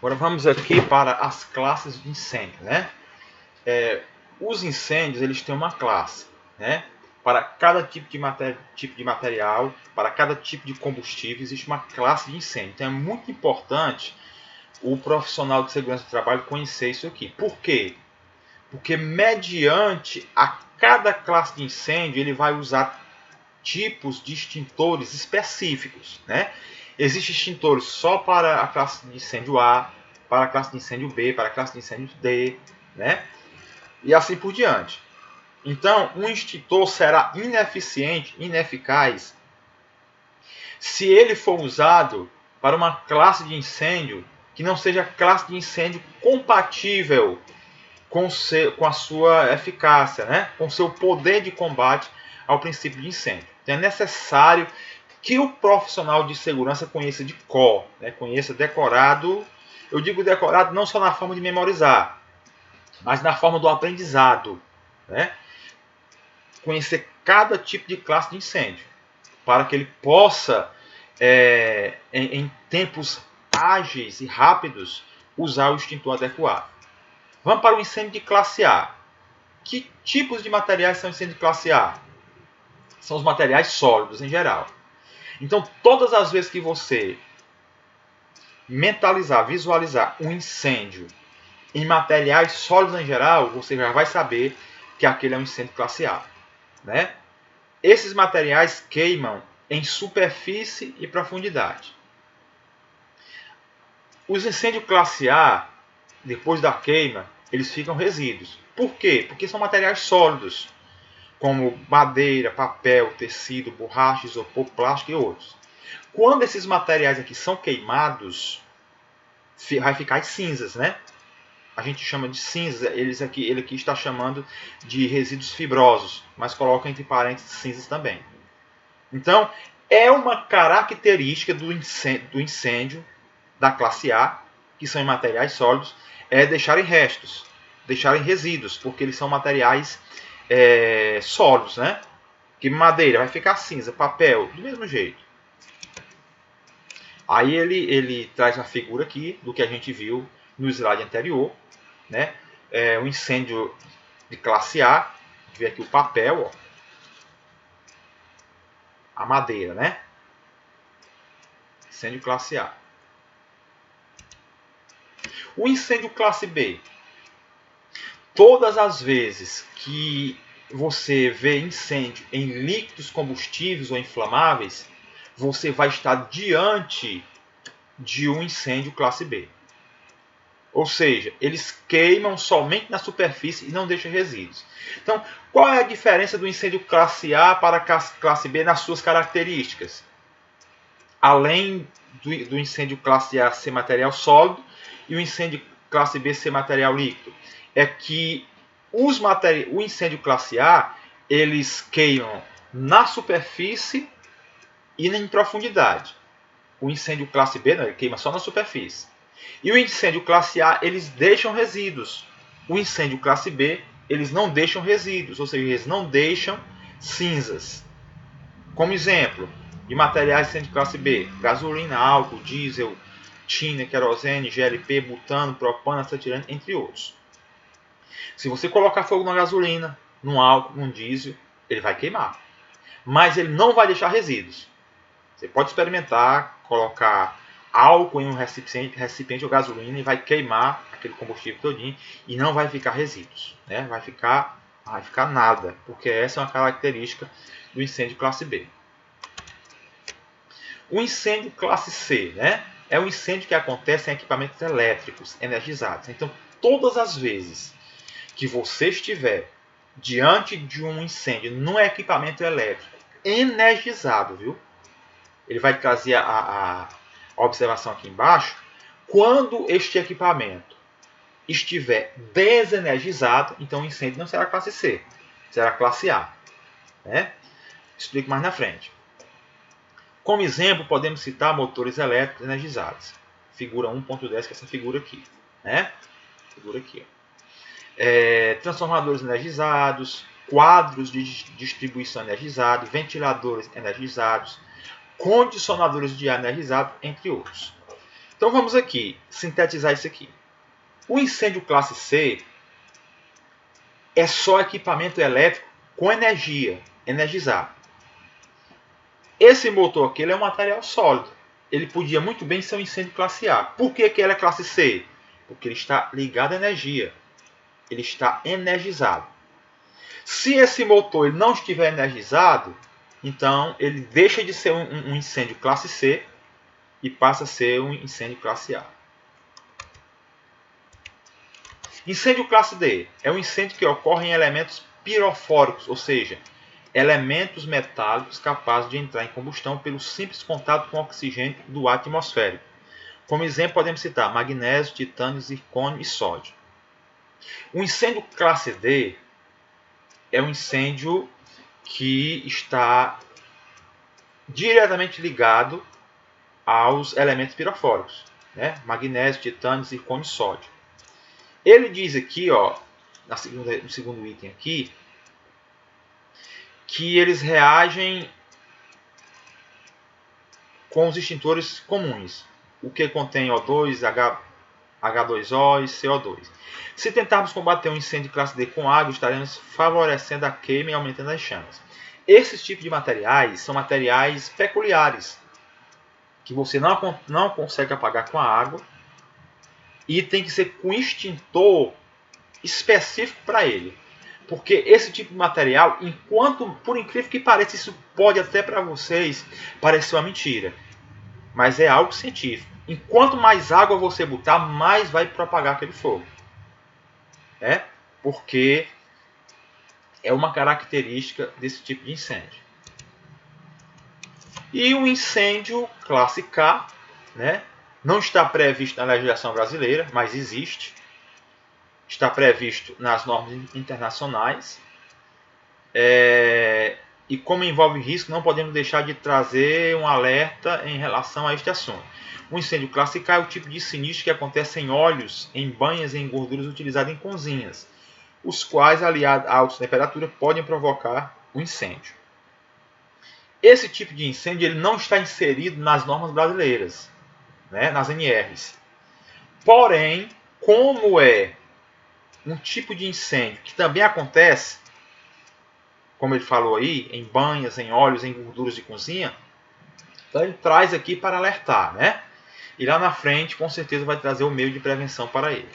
Agora vamos aqui para as classes de incêndio, né? Os incêndios, eles têm uma classe, né? Para cada tipo de material, para cada tipo de combustível, existe uma classe de incêndio. Então é muito importante o profissional de segurança do trabalho conhecer isso aqui. Por quê? Porque mediante a cada classe de incêndio, ele vai usar tipos de extintores específicos, né? Existem extintores só para a classe de incêndio A, para a classe de incêndio B, para a classe de incêndio D, né? E assim por diante. Então, um extintor será ineficiente, ineficaz, se ele for usado para uma classe de incêndio que não seja classe de incêndio compatível com a sua eficácia, né? Com o seu poder de combate ao princípio de incêndio. Então, é necessário que o profissional de segurança conheça de cor, né? Conheça decorado. Eu digo decorado não só na forma de memorizar, mas na forma do aprendizado, né? Conhecer cada tipo de classe de incêndio, para que ele possa, em tempos ágeis e rápidos, usar o extintor adequado. Vamos para o incêndio de classe A. Que tipos de materiais são incêndio de classe A? São os materiais sólidos em geral. Então, todas as vezes que você mentalizar, visualizar um incêndio em materiais sólidos em geral, você já vai saber que aquele é um incêndio de classe A, né? Esses materiais queimam em superfície e profundidade. Os incêndios classe A, depois da queima, eles ficam resíduos. Por quê? Porque são materiais sólidos, como madeira, papel, tecido, borracha, isopor, plástico e outros. Quando esses materiais aqui são queimados, vai ficar as cinzas, né? A gente chama de cinzas, ele aqui está chamando de resíduos fibrosos, mas coloca entre parênteses cinzas também. Então, é uma característica do incêndio da classe A, que são em materiais sólidos, é deixarem restos, deixarem resíduos, porque eles são materiais sólidos, né? Que madeira vai ficar cinza, papel, do mesmo jeito. Aí ele traz a figura aqui do que a gente viu no slide anterior, né? Um incêndio de classe A, vê aqui o papel, ó, a madeira, né? Incêndio classe A. O incêndio classe B. Todas as vezes que você vê incêndio em líquidos combustíveis ou inflamáveis, você vai estar diante de um incêndio classe B. Ou seja, eles queimam somente na superfície e não deixam resíduos. Então, qual é a diferença do incêndio classe A para a classe B nas suas características? Além do incêndio classe A ser material sólido e o incêndio classe B ser material líquido, é que o incêndio classe A, eles queimam na superfície e em profundidade. O incêndio classe B, não, ele queima só na superfície. E o incêndio classe A, eles deixam resíduos. O incêndio classe B, eles não deixam resíduos, ou seja, eles não deixam cinzas. Como exemplo de materiais de incêndio classe B: gasolina, álcool, diesel, tina, querosene, GLP, butano, propano, acetileno, entre outros. Se você colocar fogo na gasolina, no álcool, no diesel, ele vai queimar. Mas ele não vai deixar resíduos. Você pode experimentar, colocar álcool em um recipiente ou gasolina e vai queimar aquele combustível todinho e não vai ficar resíduos, né? Vai ficar nada, porque essa é uma característica do incêndio classe B. O incêndio classe C, né? É um incêndio que acontece em equipamentos elétricos energizados. Então, todas as vezes que você estiver diante de um incêndio num equipamento elétrico energizado, viu? Ele vai trazer a observação aqui embaixo. Quando este equipamento estiver desenergizado, então o incêndio não será classe C, será classe A, né? Explico mais na frente. Como exemplo, podemos citar motores elétricos energizados. Figura 1.10, que é essa figura aqui, né? Figura aqui, ó. Transformadores energizados, quadros de distribuição energizados, ventiladores energizados, condicionadores de ar energizado, entre outros. Então vamos aqui sintetizar isso aqui. O incêndio classe C é só equipamento elétrico com energia, energizado. Esse motor aqui ele é um material sólido. Ele podia muito bem ser um incêndio classe A. Por que ele é classe C? Porque ele está ligado à energia. Ele está energizado. Se esse motor ele não estiver energizado, então ele deixa de ser um incêndio classe C e passa a ser um incêndio classe A. Incêndio classe D é um incêndio que ocorre em elementos pirofóricos, ou seja, elementos metálicos capazes de entrar em combustão pelo simples contato com o oxigênio do ar atmosférico. Como exemplo, podemos citar magnésio, titânio, zircônio e sódio. O incêndio classe D é um incêndio que está diretamente ligado aos elementos pirofóricos, né? Magnésio, titânio, zircônio e sódio. Ele diz aqui, ó, no segundo item aqui, que eles reagem com os extintores comuns, o que contém O2, H2O e CO2. Se tentarmos combater um incêndio classe D com água, estaremos favorecendo a queima e aumentando as chamas. Esses tipos de materiais são materiais peculiares, que você não consegue apagar com a água e tem que ser com extintor específico para ele. Porque esse tipo de material, por incrível que pareça, isso pode até para vocês parecer uma mentira, mas é algo científico. Enquanto mais água você botar, mais vai propagar aquele fogo. Porque é uma característica desse tipo de incêndio. E o incêndio classe K, né, não está previsto na legislação brasileira, mas existe. Está previsto nas normas internacionais. E como envolve risco, não podemos deixar de trazer um alerta em relação a este assunto. O incêndio classe K é o tipo de sinistro que acontece em óleos, em banhas e em gorduras utilizadas em cozinhas, os quais, aliados a alta temperatura, podem provocar um incêndio. Esse tipo de incêndio ele não está inserido nas normas brasileiras, né, nas NRs. Porém, como é um tipo de incêndio que também acontece, como ele falou aí, em banhas, em óleos, em gorduras de cozinha, então ele traz aqui para alertar, né? E lá na frente, com certeza, vai trazer o meio de prevenção para ele.